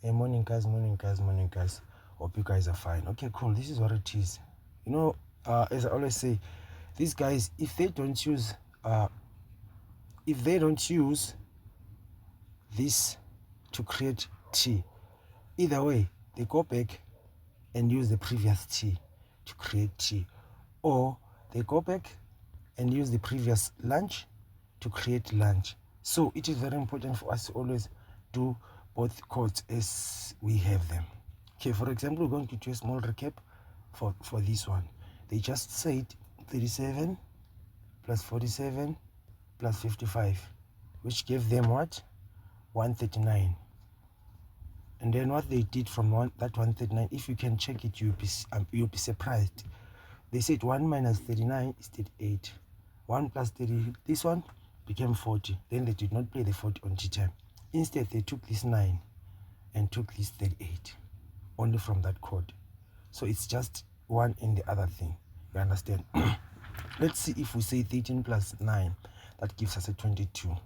Hey, morning guys. Hope you guys are fine. Okay, cool. This is what it is. As I always say, these guys, if they don't use this to create T, either way, they go back and use the previous T to create T, or they go back and use the previous lunch to create lunch. So it is very important for us to always do both codes as we have them. Okay, for example, we're going to do a small recap for this one. They just said 37 plus 47 plus 55, which gave them what? 139. And then what they did from that 139, if you can check it, you'll be surprised. They said 1 minus 39 is 38. 1 plus 30, this one became 40. Then they did not play the 40 on T time. Instead, they took this 9 and took this 38, only from that code. So it's just one in the other thing. You understand? Let's see if we say 13 plus 9, that gives us a 22.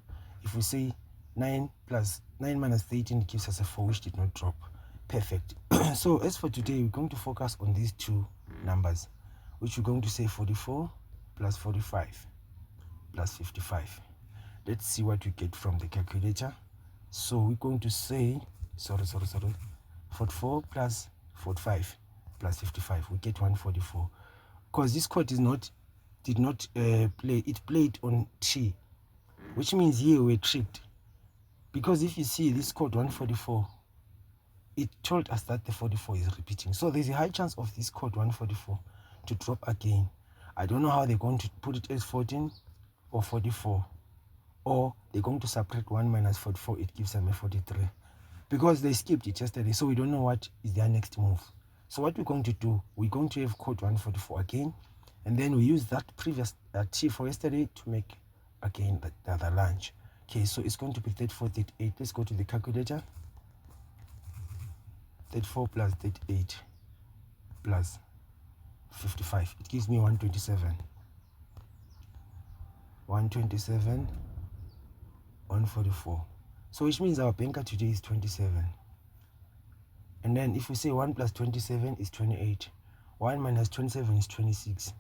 If we say 9 minus 13 gives us a 4, which did not drop. Perfect. So as for today, we're going to focus on these two numbers, which we're going to say 44 plus 45 plus 55. Let's see what we get from the calculator. So we're going to say 44 plus 45 plus 55. We get 144. Because this code did not play. It played on T, which means here we're tricked. Because if you see this code 144, it told us that the 44 is repeating. So there's a high chance of this code 144 to drop again. I don't know how they're going to put it as 14 or 44. Or they're going to subtract 1 minus 44, it gives them a 43. Because they skipped it yesterday, so we don't know what is their next move. So what we're going to do, we're going to have code 144 again, and then we use that previous T for yesterday to make again the other lunch. Okay, so it's going to be 34, 38. Let's go to the calculator. 34 plus 38 plus 55. It gives me 127. 127. 144. So which means our banker today is 27. And then if we say 1 plus 27 is 28. 1 minus 27 is 26.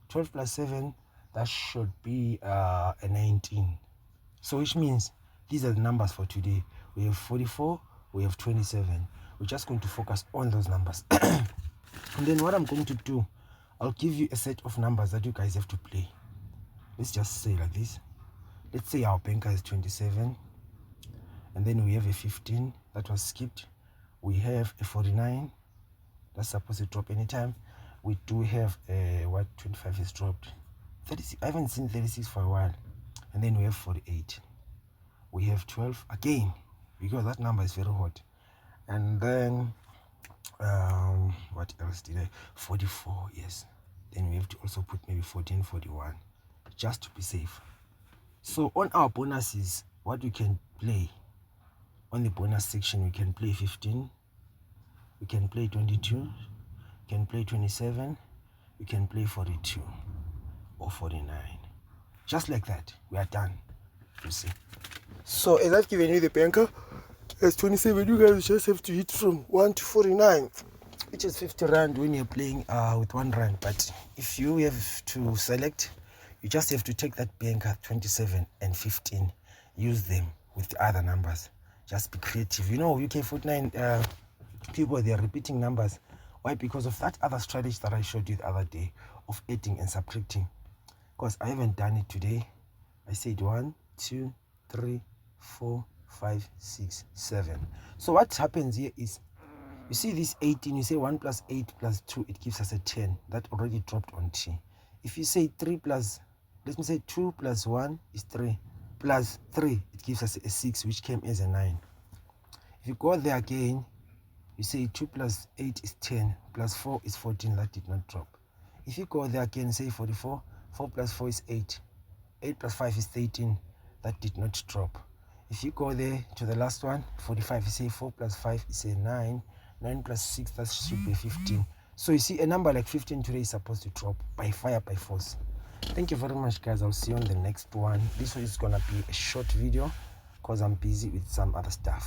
12 plus 7, that should be a 19. So which means these are the numbers for today. We have 44, we have 27. We're just going to focus on those numbers. And then what I'm going to do, I'll give you a set of numbers that you guys have to play. Let's just say like this. Let's say our banker is 27, and then we have a 15 that was skipped. We have a 49 that's supposed to drop anytime. We do have a 25 is dropped. 36. I haven't seen 36 for a while. And then we have 48. We have 12 again, because that number is very hot. And then what else did I? 44, yes. Then we have to also put maybe 14, 41, just to be safe. So on our bonuses, what we can play, on the bonus section, we can play 15, we can play 22, we can play 27, we can play 42 or 49. Just like that, we are done, you see. So as I've given you the banker, as 27, you guys just have to hit from 1 to 49, which is 50 rand when you're playing with 1 rand. But if you have to select, you just have to take that banker 27 and 15, use them with the other numbers. Just be creative. You know, UK49 people, they are repeating numbers. Why? Because of that other strategy that I showed you the other day of adding and subtracting. Because I haven't done it today. I said 1, 2, 3, 4, 5, 6, 7. So what happens here is, you see this 18, you say 1 plus 8 plus 2, it gives us a 10. That already dropped on T. If you say 3 plus, let me say 2 plus 1 is 3, plus 3, it gives us a 6, which came as a 9. If you go there again, you say 2 plus 8 is 10, plus 4 is 14, that did not drop. If you go there again, say 44, 4 plus 4 is 8, 8 plus 5 is 13, that did not drop. If you go there to the last one, 45, you say 4 plus 5 is a 9, 9 plus 6, that should be 15. So you see, a number like 15 today is supposed to drop by fire, by force. Thank you very much, guys. I'll see you on the next one. This one is gonna be a short video because I'm busy with some other stuff.